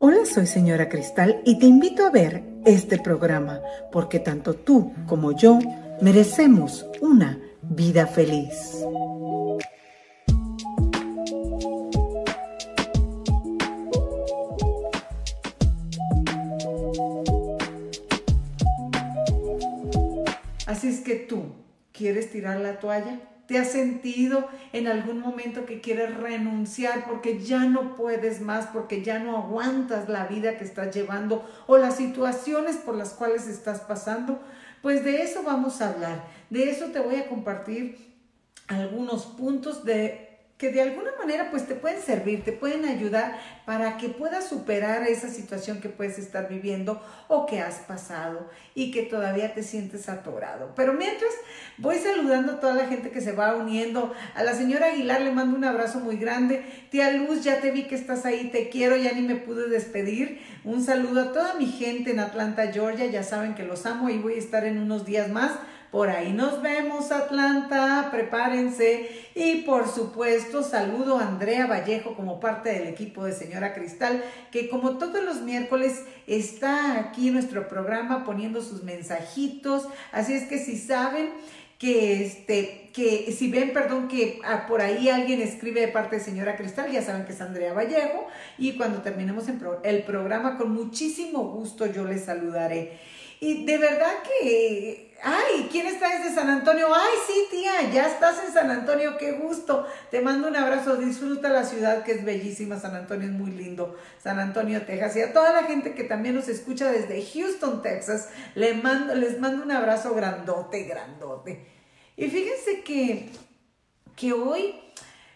Hola, soy señora Cristal y te invito a ver este programa porque tanto tú como yo merecemos una vida feliz. Así es que tú, ¿quieres tirar la toalla? ¿Te has sentido en algún momento que quieres renunciar porque ya no puedes más, porque ya no aguantas la vida que estás llevando o las situaciones por las cuales estás pasando? Pues de eso vamos a hablar. De eso te voy a compartir algunos puntos que de alguna manera pues te pueden servir, te pueden ayudar para que puedas superar esa situación que puedes estar viviendo o que has pasado y que todavía te sientes atorado. Pero mientras voy saludando a toda la gente que se va uniendo. A la señora Aguilar le mando un abrazo muy grande. Tía Luz, ya te vi que estás ahí, te quiero, ya ni me pude despedir. Un saludo a toda mi gente en Atlanta, Georgia, ya saben que los amo y voy a estar en unos días más. Por ahí nos vemos, Atlanta, prepárense. Y por supuesto, saludo a Andrea Vallejo como parte del equipo de Señora Cristal, que como todos los miércoles está aquí en nuestro programa poniendo sus mensajitos. Así es que si saben que si ven, que por ahí alguien escribe de parte de Señora Cristal, ya saben que es Andrea Vallejo. Y cuando terminemos el programa, con muchísimo gusto yo les saludaré. Y de verdad que, ay, ¿quién está desde San Antonio? Ay, sí, tía, ya estás en San Antonio, qué gusto. Te mando un abrazo, disfruta la ciudad que es bellísima, San Antonio es muy lindo, San Antonio, Texas. Y a toda la gente que también nos escucha desde Houston, Texas, les mando un abrazo grandote, grandote. Y fíjense que hoy,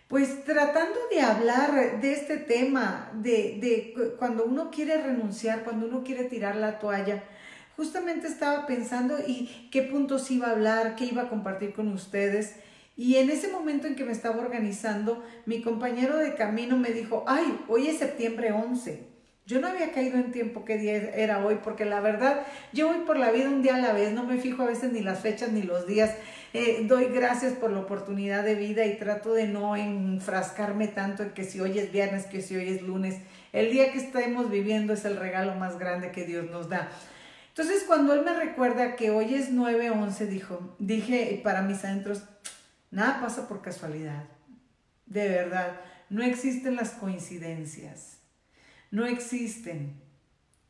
pues tratando de hablar de este tema, de cuando uno quiere renunciar, cuando uno quiere tirar la toalla, justamente estaba pensando y qué puntos iba a hablar, qué iba a compartir con ustedes. Y en ese momento en que me estaba organizando, mi compañero de camino me dijo, ay, hoy es septiembre 11. Yo no había caído en tiempo qué día era hoy, porque la verdad, yo voy por la vida un día a la vez, no me fijo a veces ni las fechas ni los días. Doy gracias por la oportunidad de vida y trato de no enfrascarme tanto en que si hoy es viernes, que si hoy es lunes. El día que estemos viviendo es el regalo más grande que Dios nos da. Entonces, cuando él me recuerda que hoy es 9/11, dije para mis adentros, nada pasa por casualidad. De verdad, no existen las coincidencias. No existen.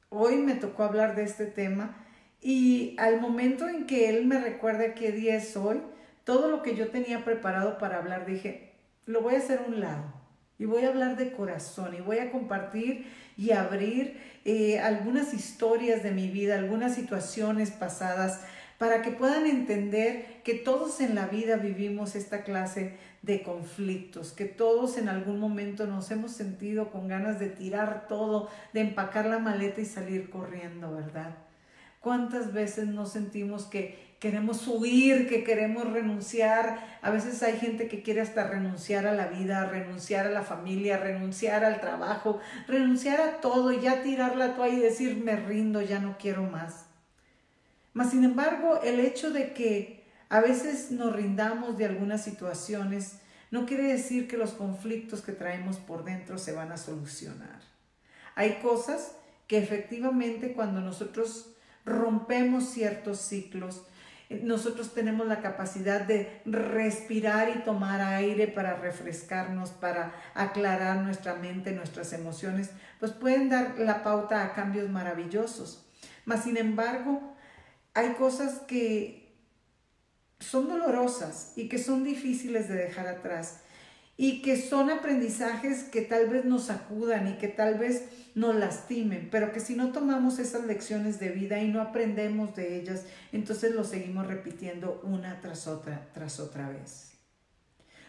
Hoy me tocó hablar de este tema y al momento en que él me recuerda qué día es hoy, todo lo que yo tenía preparado para hablar, dije, lo voy a hacer a un lado y voy a hablar de corazón y voy a compartir y abrir algunas historias de mi vida, algunas situaciones pasadas, para que puedan entender que todos en la vida vivimos esta clase de conflictos, que todos en algún momento nos hemos sentido con ganas de tirar todo, de empacar la maleta y salir corriendo, ¿verdad? ¿Cuántas veces nos sentimos que queremos huir, que queremos renunciar? A veces hay gente que quiere hasta renunciar a la vida, renunciar a la familia, renunciar al trabajo, renunciar a todo y ya tirar la toalla y decir, me rindo, ya no quiero más. Mas, sin embargo, el hecho de que a veces nos rindamos de algunas situaciones no quiere decir que los conflictos que traemos por dentro se van a solucionar. Hay cosas que efectivamente cuando nosotros rompemos ciertos ciclos, nosotros tenemos la capacidad de respirar y tomar aire para refrescarnos, para aclarar nuestra mente, nuestras emociones, pues pueden dar la pauta a cambios maravillosos. Mas, sin embargo, hay cosas que son dolorosas y que son difíciles de dejar atrás y que son aprendizajes que tal vez nos sacudan y que tal vez nos lastimen, pero que si no tomamos esas lecciones de vida y no aprendemos de ellas, entonces lo seguimos repitiendo una tras otra vez.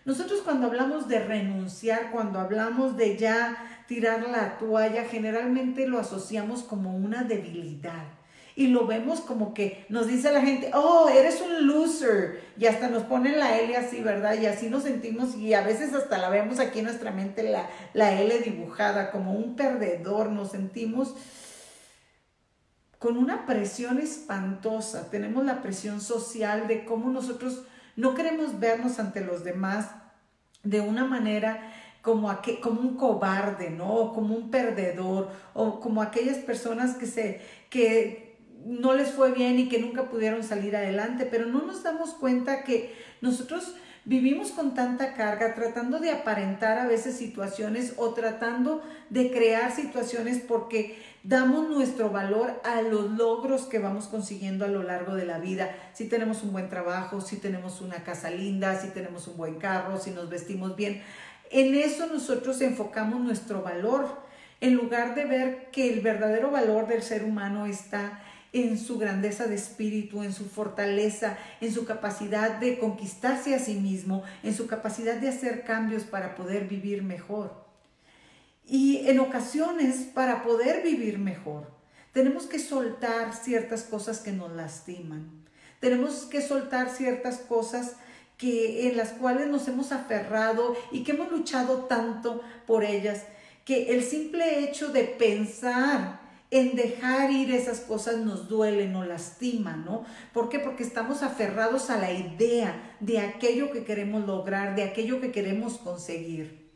Nosotros cuando hablamos de renunciar, cuando hablamos de ya tirar la toalla, generalmente lo asociamos como una debilidad. Y lo vemos como que nos dice la gente, oh, eres un loser. Y hasta nos ponen la L así, ¿verdad? Y así nos sentimos y a veces hasta la vemos aquí en nuestra mente, la L dibujada, como un perdedor. Nos sentimos con una presión espantosa. Tenemos la presión social de cómo nosotros no queremos vernos ante los demás de una manera como un cobarde, ¿no? O como un perdedor, o como aquellas personas que no les fue bien y que nunca pudieron salir adelante, pero no nos damos cuenta que nosotros vivimos con tanta carga, tratando de aparentar a veces situaciones o tratando de crear situaciones porque damos nuestro valor a los logros que vamos consiguiendo a lo largo de la vida. Si tenemos un buen trabajo, si tenemos una casa linda, si tenemos un buen carro, si nos vestimos bien, en eso nosotros enfocamos nuestro valor, en lugar de ver que el verdadero valor del ser humano está en su grandeza de espíritu, en su fortaleza, en su capacidad de conquistarse a sí mismo, en su capacidad de hacer cambios para poder vivir mejor. Y en ocasiones, para poder vivir mejor, tenemos que soltar ciertas cosas que nos lastiman. Tenemos que soltar ciertas cosas en las cuales nos hemos aferrado y que hemos luchado tanto por ellas, que el simple hecho de pensar en dejar ir esas cosas nos duele, nos lastima, ¿no? ¿Por qué? Porque estamos aferrados a la idea de aquello que queremos lograr, de aquello que queremos conseguir.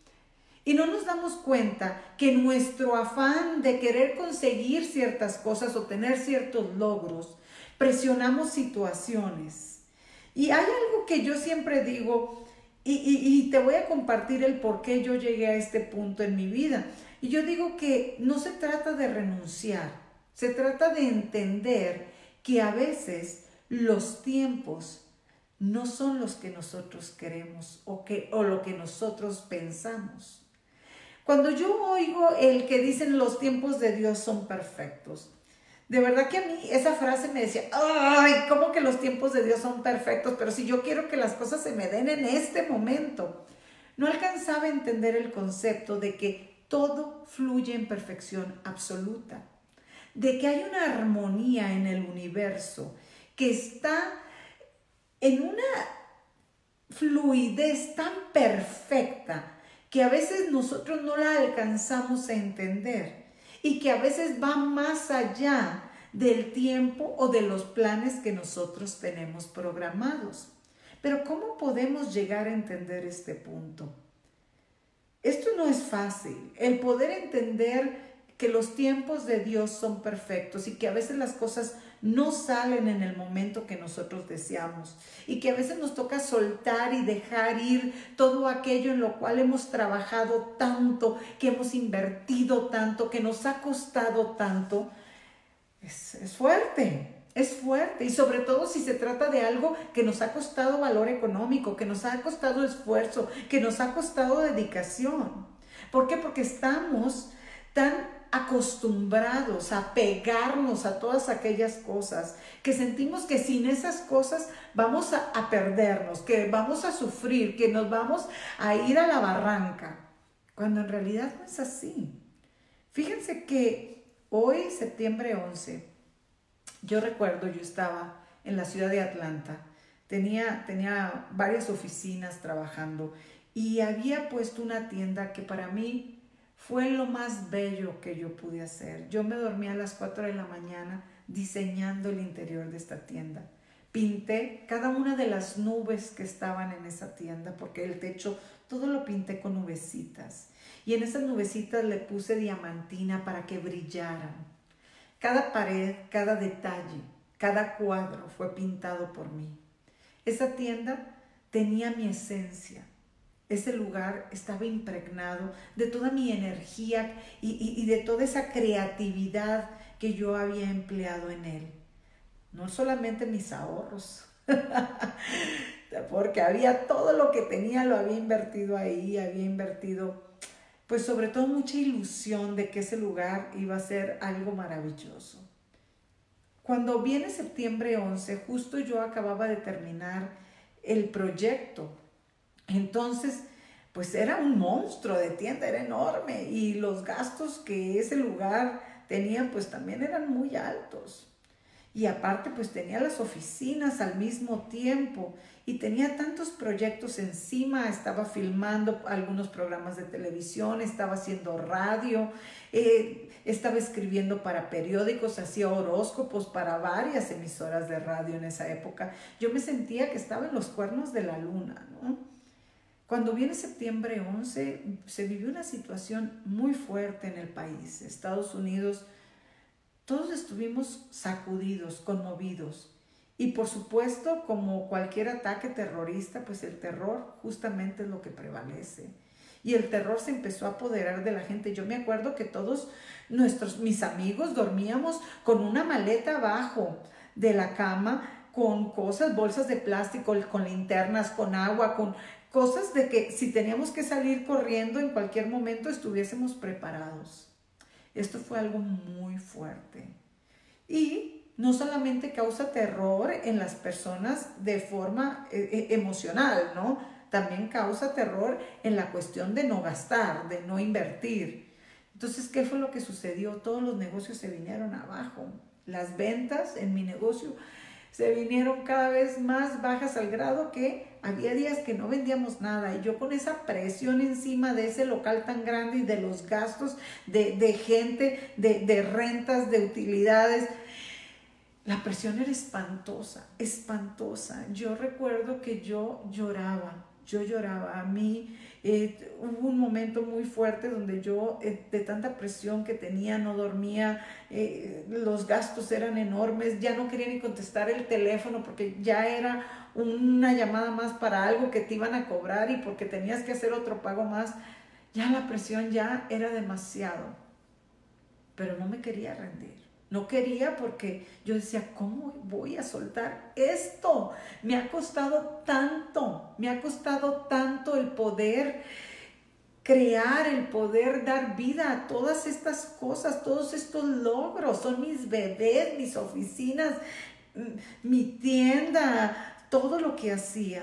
Y no nos damos cuenta que nuestro afán de querer conseguir ciertas cosas o tener ciertos logros, presionamos situaciones. Y hay algo que yo siempre digo, y te voy a compartir el por qué yo llegué a este punto en mi vida. Y yo digo que no se trata de renunciar, se trata de entender que a veces los tiempos no son los que nosotros queremos o lo que nosotros pensamos. Cuando yo oigo el que dicen los tiempos de Dios son perfectos, de verdad que a mí esa frase me decía, ay, ¿cómo que los tiempos de Dios son perfectos? Pero si yo quiero que las cosas se me den en este momento. No alcanzaba a entender el concepto de que todo fluye en perfección absoluta, de que hay una armonía en el universo que está en una fluidez tan perfecta que a veces nosotros no la alcanzamos a entender y que a veces va más allá del tiempo o de los planes que nosotros tenemos programados. Pero ¿cómo podemos llegar a entender este punto? Esto no es fácil, el poder entender que los tiempos de Dios son perfectos y que a veces las cosas no salen en el momento que nosotros deseamos y que a veces nos toca soltar y dejar ir todo aquello en lo cual hemos trabajado tanto, que hemos invertido tanto, que nos ha costado tanto. Es fuerte. Es fuerte y sobre todo si se trata de algo que nos ha costado valor económico, que nos ha costado esfuerzo, que nos ha costado dedicación. ¿Por qué? Porque estamos tan acostumbrados a pegarnos a todas aquellas cosas que sentimos que sin esas cosas vamos a perdernos, que vamos a sufrir, que nos vamos a ir a la barranca, cuando en realidad no es así. Fíjense que hoy, septiembre 11, yo recuerdo, yo estaba en la ciudad de Atlanta, tenía varias oficinas trabajando y había puesto una tienda que para mí fue lo más bello que yo pude hacer. Yo me dormí a las 4 de la mañana diseñando el interior de esta tienda. Pinté cada una de las nubes que estaban en esa tienda porque el techo todo lo pinté con nubecitas y en esas nubecitas le puse diamantina para que brillaran. Cada pared, cada detalle, cada cuadro fue pintado por mí. Esa tienda tenía mi esencia. Ese lugar estaba impregnado de toda mi energía y de toda esa creatividad que yo había empleado en él. No solamente mis ahorros, porque había todo lo que tenía, lo había invertido ahí, había invertido pues sobre todo mucha ilusión de que ese lugar iba a ser algo maravilloso. Cuando viene septiembre 11, justo yo acababa de terminar el proyecto. Entonces, pues era un monstruo de tienda, era enorme y los gastos que ese lugar tenía pues también eran muy altos. Y aparte pues tenía las oficinas al mismo tiempo y tenía tantos proyectos encima, estaba filmando algunos programas de televisión, estaba haciendo radio, estaba escribiendo para periódicos, hacía horóscopos para varias emisoras de radio en esa época. Yo me sentía que estaba en los cuernos de la luna, ¿no? Cuando viene septiembre 11, se vivió una situación muy fuerte en el país. Estados Unidos, todos estuvimos sacudidos, conmovidos. Y por supuesto, como cualquier ataque terrorista, pues el terror justamente es lo que prevalece. Y el terror se empezó a apoderar de la gente. Yo me acuerdo que todos mis amigos dormíamos con una maleta abajo de la cama, con cosas, bolsas de plástico, con linternas, con agua, con cosas de que si teníamos que salir corriendo en cualquier momento estuviésemos preparados. Esto fue algo muy fuerte. Y no solamente causa terror en las personas de forma emocional, ¿no? También causa terror en la cuestión de no gastar, de no invertir. Entonces, ¿qué fue lo que sucedió? Todos los negocios se vinieron abajo. Las ventas en mi negocio se vinieron cada vez más bajas al grado que había días que no vendíamos nada. Y yo con esa presión encima de ese local tan grande y de los gastos de gente, de rentas, de utilidades, la presión era espantosa, espantosa. Yo recuerdo que yo lloraba. A mí hubo un momento muy fuerte donde yo de tanta presión que tenía no dormía, los gastos eran enormes, ya no quería ni contestar el teléfono porque ya era una llamada más para algo que te iban a cobrar y porque tenías que hacer otro pago más. Ya la presión ya era demasiado, pero no me quería rendir. No quería porque yo decía, ¿cómo voy a soltar esto? Me ha costado tanto el poder crear, el poder dar vida a todas estas cosas, todos estos logros. Son mis bebés, mis oficinas, mi tienda, todo lo que hacía.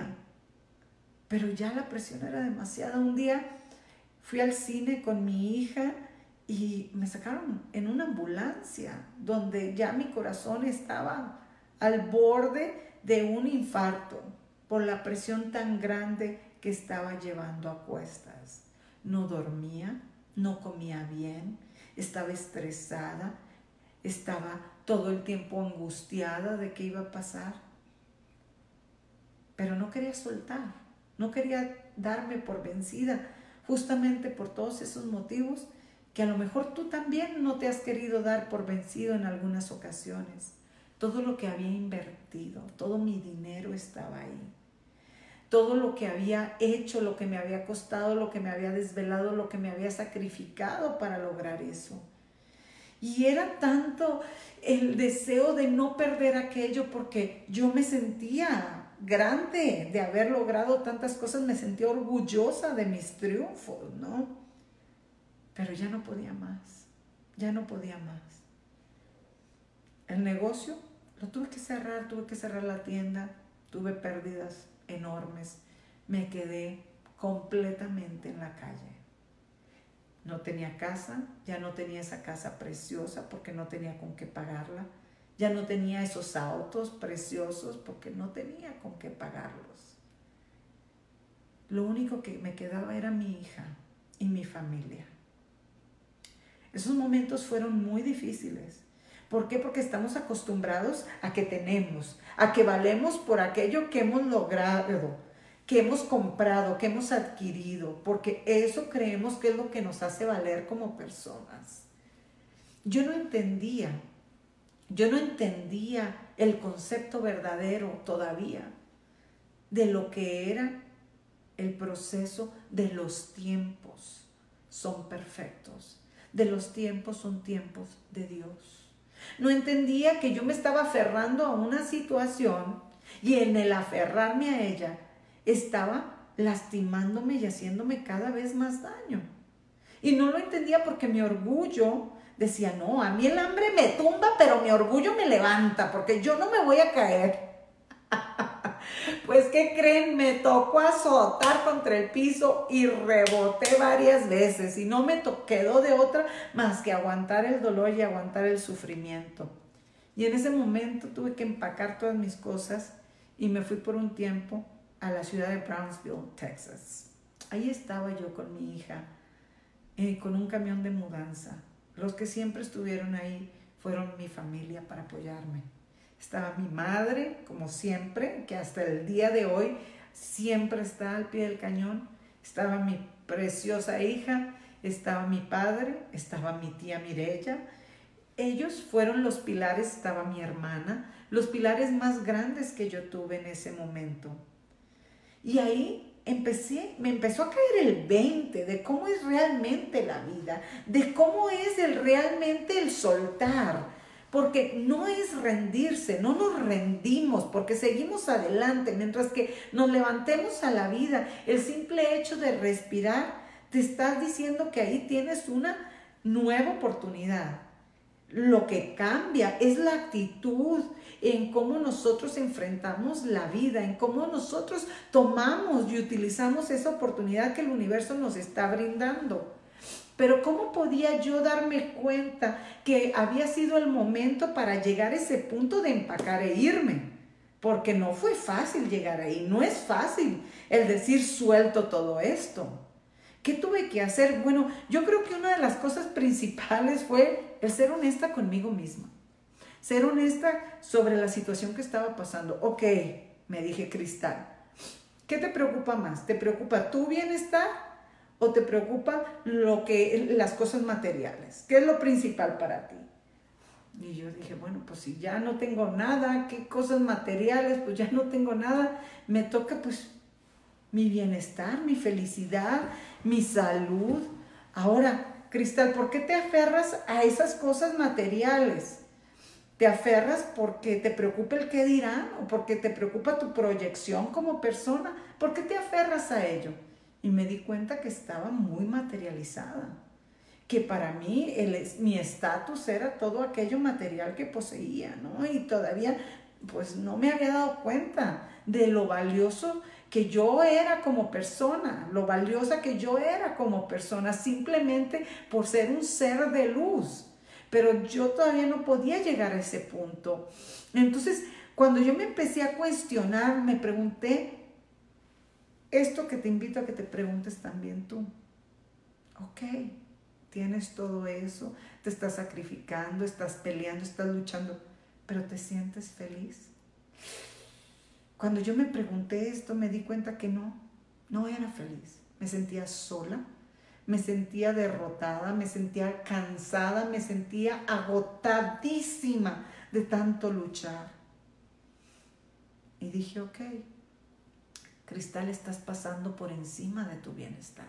Pero ya la presión era demasiada. Un día fui al cine con mi hija y me sacaron en una ambulancia donde ya mi corazón estaba al borde de un infarto por la presión tan grande que estaba llevando a cuestas. No dormía, no comía bien, estaba estresada, estaba todo el tiempo angustiada de qué iba a pasar. Pero no quería soltar, no quería darme por vencida, justamente por todos esos motivos que a lo mejor tú también no te has querido dar por vencido en algunas ocasiones. Todo lo que había invertido, todo mi dinero estaba ahí. Todo lo que había hecho, lo que me había costado, lo que me había desvelado, lo que me había sacrificado para lograr eso. Y era tanto el deseo de no perder aquello porque yo me sentía grande de haber logrado tantas cosas, me sentía orgullosa de mis triunfos, ¿no? Pero ya no podía más, ya no podía más. El negocio lo tuve que cerrar la tienda, tuve pérdidas enormes, me quedé completamente en la calle. No tenía casa, ya no tenía esa casa preciosa porque no tenía con qué pagarla, ya no tenía esos autos preciosos porque no tenía con qué pagarlos. Lo único que me quedaba era mi hija y mi familia. Esos momentos fueron muy difíciles. ¿Por qué? Porque estamos acostumbrados a que tenemos, a que valemos por aquello que hemos logrado, que hemos comprado, que hemos adquirido, porque eso creemos que es lo que nos hace valer como personas. Yo no entendía el concepto verdadero todavía de lo que era el proceso de los tiempos. Son perfectos. De los tiempos son tiempos de Dios. No entendía que yo me estaba aferrando a una situación y en el aferrarme a ella estaba lastimándome y haciéndome cada vez más daño. Y no lo entendía porque mi orgullo decía, no, a mí el hambre me tumba, pero mi orgullo me levanta porque yo no me voy a caer. Pues, ¿qué creen? Me tocó azotar contra el piso y reboté varias veces y no me quedó de otra más que aguantar el dolor y aguantar el sufrimiento. Y en ese momento tuve que empacar todas mis cosas y me fui por un tiempo a la ciudad de Brownsville, Texas. Ahí estaba yo con mi hija, con un camión de mudanza. Los que siempre estuvieron ahí fueron mi familia para apoyarme. Estaba mi madre, como siempre, que hasta el día de hoy siempre está al pie del cañón. Estaba mi preciosa hija, estaba mi padre, estaba mi tía Mireya. Ellos fueron los pilares, estaba mi hermana, los pilares más grandes que yo tuve en ese momento. Y ahí me empezó a caer el 20 de cómo es realmente la vida, de cómo es realmente el soltar. Porque no es rendirse, no nos rendimos, porque seguimos adelante, mientras que nos levantemos a la vida. El simple hecho de respirar, te estás diciendo que ahí tienes una nueva oportunidad. Lo que cambia es la actitud en cómo nosotros enfrentamos la vida, en cómo nosotros tomamos y utilizamos esa oportunidad que el universo nos está brindando. Pero ¿cómo podía yo darme cuenta que había sido el momento para llegar a ese punto de empacar e irme? Porque no fue fácil llegar ahí, no es fácil el decir suelto todo esto. ¿Qué tuve que hacer? Bueno, yo creo que una de las cosas principales fue el ser honesta conmigo misma. Ser honesta sobre la situación que estaba pasando. Ok, me dije, Cristal, ¿qué te preocupa más? ¿Te preocupa tu bienestar o te preocupa las cosas materiales? ¿Qué es lo principal para ti? Y yo dije, bueno, pues si ya no tengo nada, ¿qué cosas materiales? Pues ya no tengo nada. Me toca pues mi bienestar, mi felicidad, mi salud. Ahora, Cristal, ¿por qué te aferras a esas cosas materiales? ¿Te aferras porque te preocupa el qué dirán o porque te preocupa tu proyección como persona? ¿Por qué te aferras a ello? Y me di cuenta que estaba muy materializada, que para mí mi estatus era todo aquello material que poseía, ¿no? Y todavía pues no me había dado cuenta de lo valioso que yo era como persona, lo valiosa que yo era como persona, simplemente por ser un ser de luz. Pero yo todavía no podía llegar a ese punto. Entonces, cuando yo me empecé a cuestionar, me pregunté, esto que te invito a que te preguntes también tú. Ok, tienes todo eso, te estás sacrificando, estás peleando, estás luchando, pero ¿te sientes feliz? Cuando yo me pregunté esto, me di cuenta que no era feliz. Me sentía sola, me sentía derrotada, me sentía cansada, me sentía agotadísima de tanto luchar. Y dije, ok, Cristal, estás pasando por encima de tu bienestar.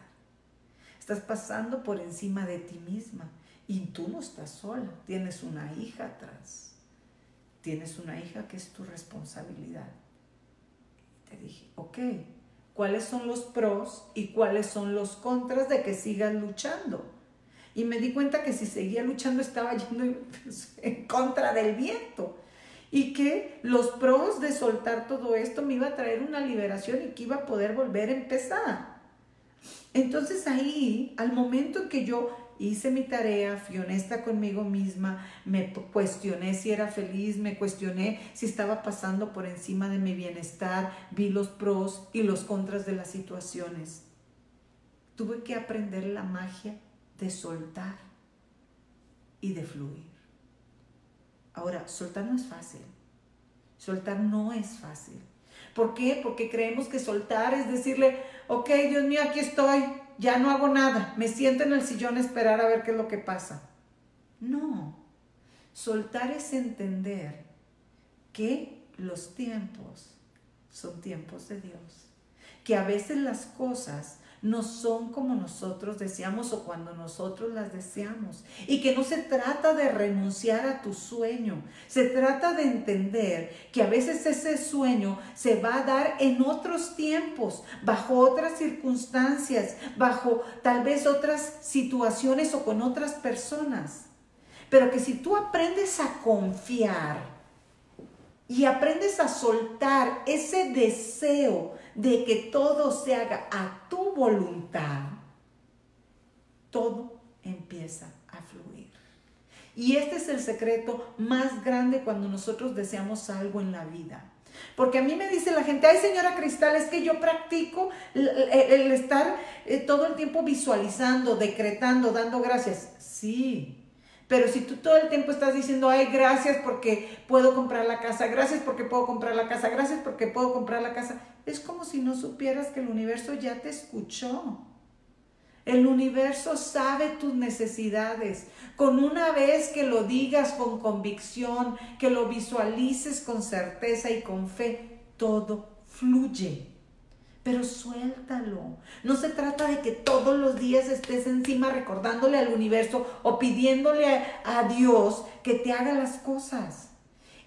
Estás pasando por encima de ti misma. Y tú no estás sola. Tienes una hija atrás. Tienes una hija que es tu responsabilidad. Y te dije, ok, ¿cuáles son los pros y cuáles son los contras de que sigas luchando? Y me di cuenta que si seguía luchando estaba yendo en contra del viento. Y que los pros de soltar todo esto me iba a traer una liberación y que iba a poder volver a empezar. Entonces ahí, al momento en que yo hice mi tarea, fui honesta conmigo misma, me cuestioné si era feliz, me cuestioné si estaba pasando por encima de mi bienestar, vi los pros y los contras de las situaciones. Tuve que aprender la magia de soltar y de fluir. Ahora, soltar no es fácil. Soltar no es fácil. ¿Por qué? Porque creemos que soltar es decirle, ok, Dios mío, aquí estoy, ya no hago nada, me siento en el sillón a esperar a ver qué es lo que pasa. No. Soltar es entender que los tiempos son tiempos de Dios. Que a veces las cosas no son como nosotros deseamos o cuando nosotros las deseamos. Y que no se trata de renunciar a tu sueño. Se trata de entender que a veces ese sueño se va a dar en otros tiempos, bajo otras circunstancias, bajo tal vez otras situaciones o con otras personas. Pero que si tú aprendes a confiar y aprendes a soltar ese deseo de que todo se haga a tu voluntad, todo empieza a fluir. Y este es el secreto más grande cuando nosotros deseamos algo en la vida. Porque a mí me dice la gente, ay señora Cristal, es que yo practico el estar todo el tiempo visualizando, decretando, dando gracias. Sí, Pero si tú todo el tiempo estás diciendo, ay, gracias porque puedo comprar la casa, gracias porque puedo comprar la casa, gracias porque puedo comprar la casa, es como si no supieras que el universo ya te escuchó. El universo sabe tus necesidades. Con una vez que lo digas con convicción, que lo visualices con certeza y con fe, todo fluye. Pero suéltalo. No se trata de que todos los días estés encima recordándole al universo o pidiéndole a Dios que te haga las cosas.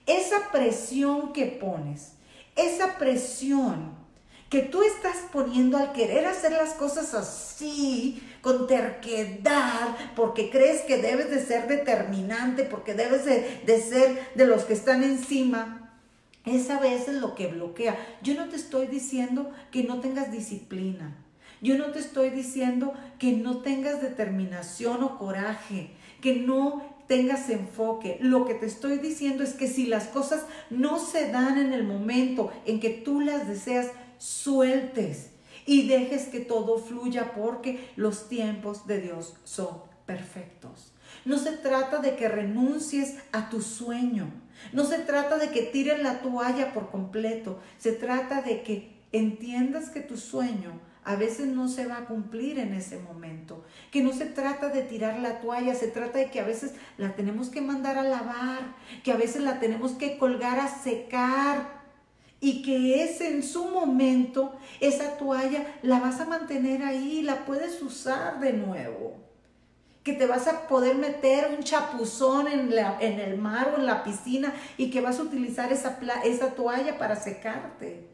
Esa presión que pones, esa presión que tú estás poniendo al querer hacer las cosas así, con terquedad, porque crees que debes de ser determinante, porque debes de ser de los que están encima, es a veces lo que bloquea. Yo no te estoy diciendo que no tengas disciplina. Yo no te estoy diciendo que no tengas determinación o coraje, que no tengas enfoque. Lo que te estoy diciendo es que si las cosas no se dan en el momento en que tú las deseas, sueltes y dejes que todo fluya, porque los tiempos de Dios son perfectos. No se trata de que renuncies a tu sueño. No se trata de que tires la toalla por completo. Se trata de que entiendas que tu sueño a veces no se va a cumplir en ese momento. Que no se trata de tirar la toalla, se trata de que a veces la tenemos que mandar a lavar, que a veces la tenemos que colgar a secar. Y que es en su momento, esa toalla la vas a mantener ahí, la puedes usar de nuevo. Que te vas a poder meter un chapuzón en el mar o en la piscina y que vas a utilizar esa toalla para secarte.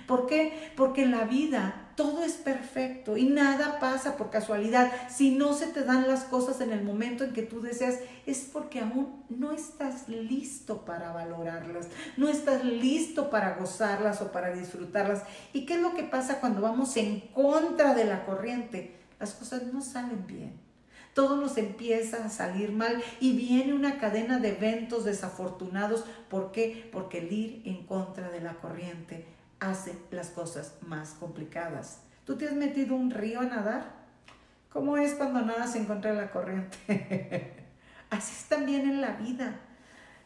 ¿Por qué? Porque en la vida todo es perfecto y nada pasa por casualidad. Si no se te dan las cosas en el momento en que tú deseas, es porque aún no estás listo para valorarlas, no estás listo para gozarlas o para disfrutarlas. ¿Y qué es lo que pasa cuando vamos en contra de la corriente? Las cosas no salen bien. Todo nos empieza a salir mal y viene una cadena de eventos desafortunados. ¿Por qué? Porque el ir en contra de la corriente hace las cosas más complicadas. ¿Tú te has metido a un río a nadar? ¿Cómo es cuando nadas en contra de la corriente? Así es también en la vida.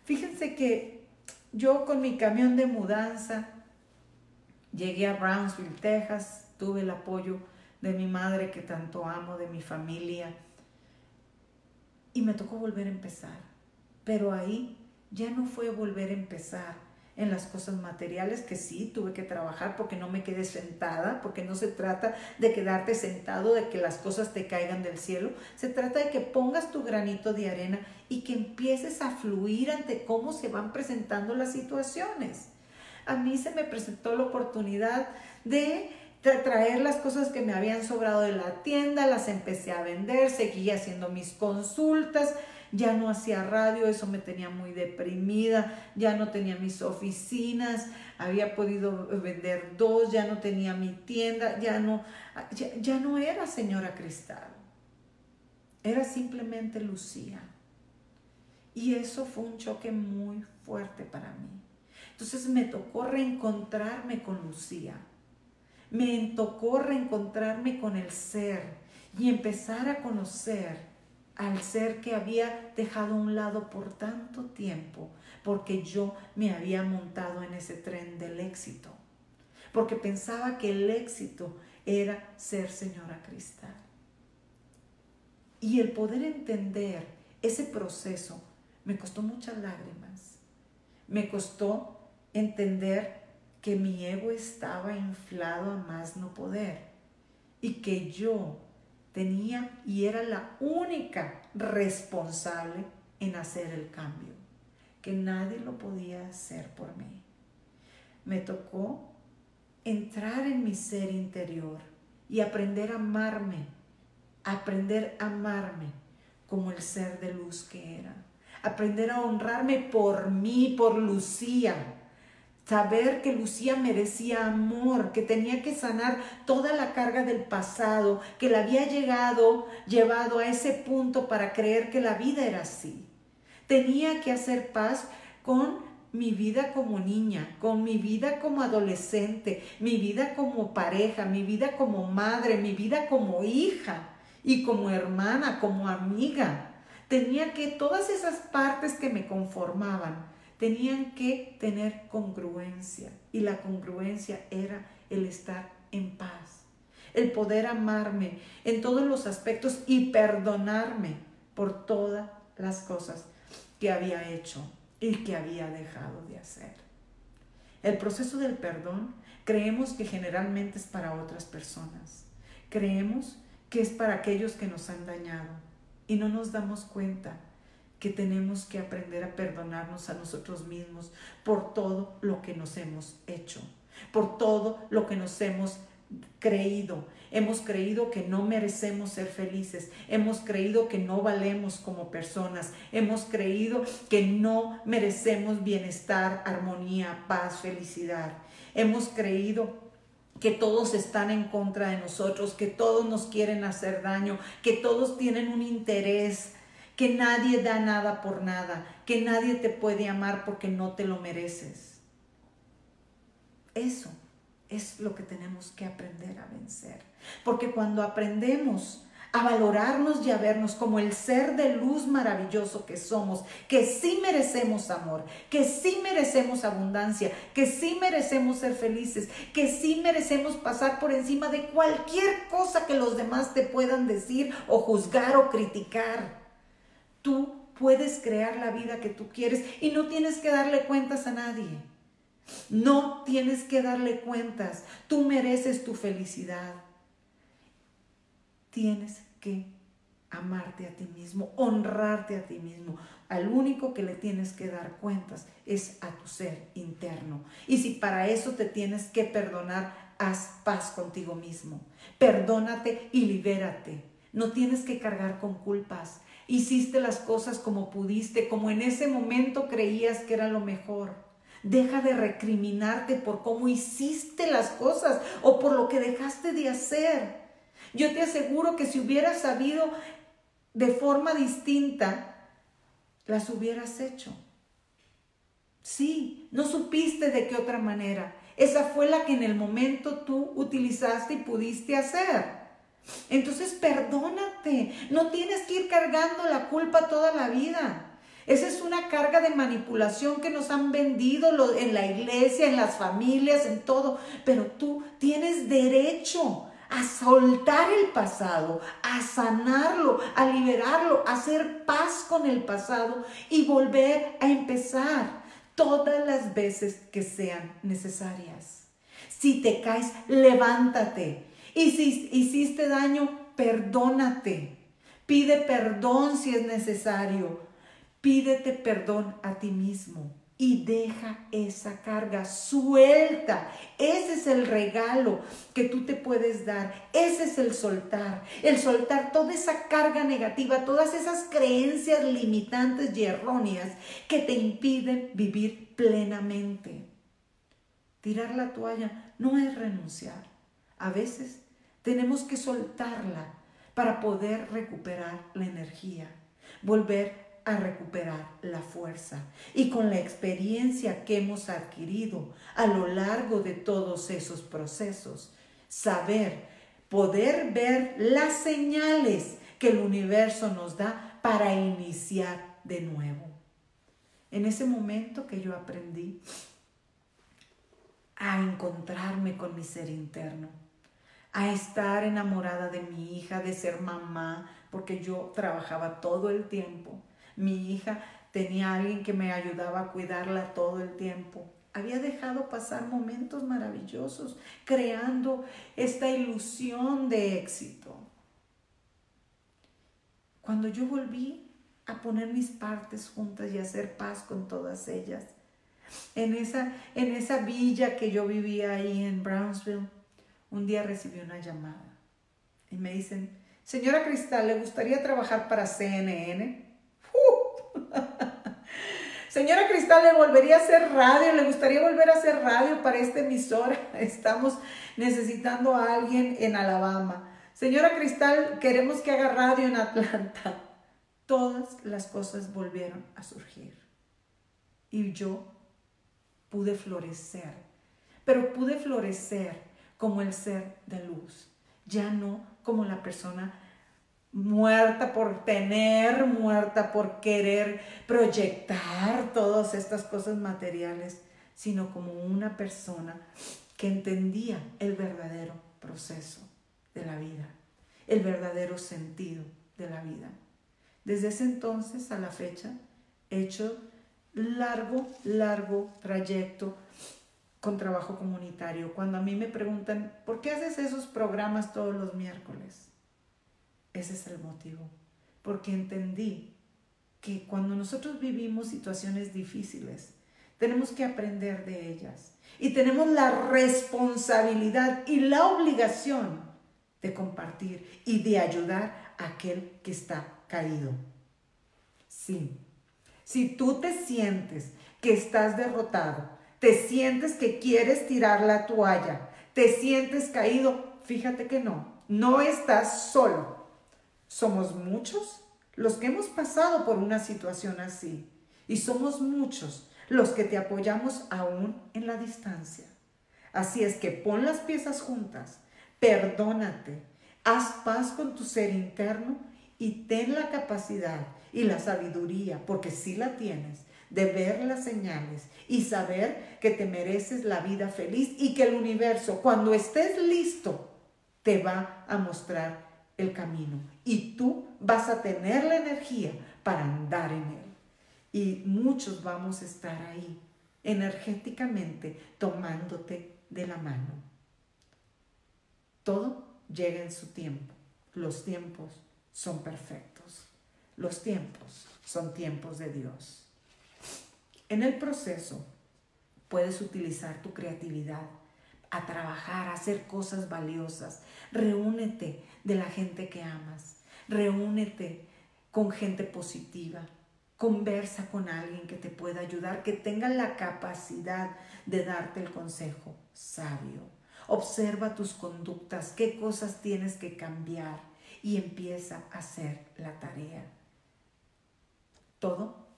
Fíjense que yo con mi camión de mudanza llegué a Brownsville, Texas. Tuve el apoyo de mi madre que tanto amo, de mi familia. Y me tocó volver a empezar. Pero ahí ya no fue volver a empezar en las cosas materiales, que sí tuve que trabajar porque no me quedé sentada, porque no se trata de quedarte sentado, de que las cosas te caigan del cielo. Se trata de que pongas tu granito de arena y que empieces a fluir ante cómo se van presentando las situaciones. A mí se me presentó la oportunidad de traer las cosas que me habían sobrado de la tienda, las empecé a vender, seguí haciendo mis consultas. Ya no hacía radio, eso me tenía muy deprimida, ya no tenía mis oficinas, había podido vender 2, ya no tenía mi tienda, ya no era señora Cristal, era simplemente Lucía. Y eso fue un choque muy fuerte para mí. Entonces me tocó reencontrarme con Lucía, me tocó reencontrarme con el ser y empezar a conocer al ser que había dejado a un lado por tanto tiempo, porque yo me había montado en ese tren del éxito, porque pensaba que el éxito era ser señora Cristal. Y el poder entender ese proceso me costó muchas lágrimas, me costó entender que mi ego estaba inflado a más no poder y que yo tenía y era la única responsable en hacer el cambio, que nadie lo podía hacer por mí. Me tocó entrar en mi ser interior y aprender a amarme como el ser de luz que era, aprender a honrarme por mí, por Lucía. Saber que Lucía merecía amor, que tenía que sanar toda la carga del pasado, que la había llevado a ese punto para creer que la vida era así. Tenía que hacer paz con mi vida como niña, con mi vida como adolescente, mi vida como pareja, mi vida como madre, mi vida como hija y como hermana, como amiga. Tenía que, todas esas partes que me conformaban, tenían que tener congruencia. Y la congruencia era el estar en paz, el poder amarme en todos los aspectos y perdonarme por todas las cosas que había hecho y que había dejado de hacer. El proceso del perdón creemos que generalmente es para otras personas. Creemos que es para aquellos que nos han dañado y no nos damos cuenta que tenemos que aprender a perdonarnos a nosotros mismos por todo lo que nos hemos hecho, por todo lo que nos hemos creído. Hemos creído que no merecemos ser felices, hemos creído que no valemos como personas, hemos creído que no merecemos bienestar, armonía, paz, felicidad. Hemos creído que todos están en contra de nosotros, que todos nos quieren hacer daño, que todos tienen un interés, que nadie da nada por nada, que nadie te puede amar porque no te lo mereces. Eso es lo que tenemos que aprender a vencer. Porque cuando aprendemos a valorarnos y a vernos como el ser de luz maravilloso que somos, que sí merecemos amor, que sí merecemos abundancia, que sí merecemos ser felices, que sí merecemos pasar por encima de cualquier cosa que los demás te puedan decir o juzgar o criticar. Tú puedes crear la vida que tú quieres y no tienes que darle cuentas a nadie. No tienes que darle cuentas. Tú mereces tu felicidad. Tienes que amarte a ti mismo, honrarte a ti mismo. Al único que le tienes que dar cuentas es a tu ser interno. Y si para eso te tienes que perdonar, haz paz contigo mismo. Perdónate y libérate. No tienes que cargar con culpas. Hiciste las cosas como pudiste, como en ese momento creías que era lo mejor. Deja de recriminarte por cómo hiciste las cosas o por lo que dejaste de hacer. Yo te aseguro que si hubieras sabido de forma distinta, las hubieras hecho. Sí, no supiste de qué otra manera. Esa fue la que en el momento tú utilizaste y pudiste hacer. Entonces perdónate. No tienes que ir cargando la culpa toda la vida. Esa es una carga de manipulación que nos han vendido en la iglesia, en las familias, en todo. Pero tú tienes derecho a soltar el pasado, a sanarlo, a liberarlo, a hacer paz con el pasado y volver a empezar todas las veces que sean necesarias. Si te caes, levántate. Y si hiciste daño, perdónate. Pide perdón si es necesario. Pídete perdón a ti mismo y deja esa carga, suelta. Ese es el regalo que tú te puedes dar. Ese es el soltar toda esa carga negativa, todas esas creencias limitantes y erróneas que te impiden vivir plenamente. Tirar la toalla no es renunciar. A veces tenemos que soltarla para poder recuperar la energía, volver a recuperar la fuerza. Y con la experiencia que hemos adquirido a lo largo de todos esos procesos, poder ver las señales que el universo nos da para iniciar de nuevo. En ese momento que yo aprendí a encontrarme con mi ser interno, a estar enamorada de mi hija, de ser mamá, porque yo trabajaba todo el tiempo. Mi hija tenía a alguien que me ayudaba a cuidarla todo el tiempo. Había dejado pasar momentos maravillosos, creando esta ilusión de éxito. Cuando yo volví a poner mis partes juntas y a hacer paz con todas ellas, en esa villa que yo vivía ahí en Brownsville, un día recibí una llamada y me dicen: señora Cristal, ¿le gustaría trabajar para CNN? Señora Cristal, ¿le volvería a hacer radio? ¿Le gustaría volver a hacer radio para esta emisora? Estamos necesitando a alguien en Alabama. Señora Cristal, queremos que haga radio en Atlanta. Todas las cosas volvieron a surgir. Y yo pude florecer. Pero pude florecer como el ser de luz. Ya no como la persona muerta por tener, muerta por querer proyectar todas estas cosas materiales, sino como una persona que entendía el verdadero proceso de la vida, el verdadero sentido de la vida. Desde ese entonces a la fecha he hecho largo trayecto con trabajo comunitario. Cuando a mí me preguntan, ¿por qué haces esos programas todos los miércoles? Ese es el motivo, porque entendí que cuando nosotros vivimos situaciones difíciles, tenemos que aprender de ellas y tenemos la responsabilidad y la obligación de compartir y de ayudar a aquel que está caído. Sí, si tú te sientes que estás derrotado, te sientes que quieres tirar la toalla, te sientes caído, fíjate que no estás solo. Somos muchos los que hemos pasado por una situación así y somos muchos los que te apoyamos aún en la distancia. Así es que pon las piezas juntas, perdónate, haz paz con tu ser interno y ten la capacidad y la sabiduría, porque sí la tienes, de ver las señales y saber que te mereces la vida feliz y que el universo, cuando estés listo, te va a mostrar el camino y tú vas a tener la energía para andar en él. Y muchos vamos a estar ahí, energéticamente, tomándote de la mano. Todo llega en su tiempo. Los tiempos son perfectos. Los tiempos son tiempos de Dios. En el proceso puedes utilizar tu creatividad a trabajar, a hacer cosas valiosas. Reúnete de la gente que amas. Reúnete con gente positiva. Conversa con alguien que te pueda ayudar, que tenga la capacidad de darte el consejo sabio. Observa tus conductas, qué cosas tienes que cambiar y empieza a hacer la tarea. Todo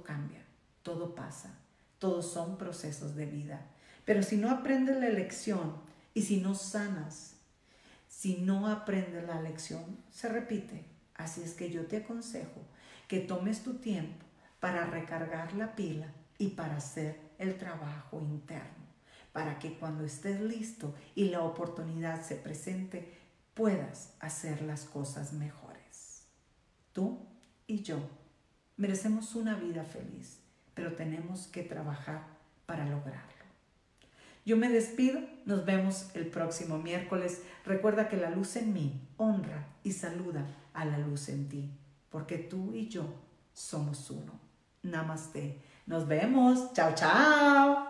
cambia, todo pasa, todos son procesos de vida. Pero si no aprendes la lección y si no sanas, si no aprendes la lección, se repite. Así es que yo te aconsejo que tomes tu tiempo para recargar la pila y para hacer el trabajo interno, para que cuando estés listo y la oportunidad se presente, puedas hacer las cosas mejores. Tú y yo merecemos una vida feliz, pero tenemos que trabajar para lograrlo. Yo me despido, nos vemos el próximo miércoles. Recuerda que la luz en mí honra y saluda a la luz en ti, porque tú y yo somos uno. Namaste. Nos vemos. Chao, chao.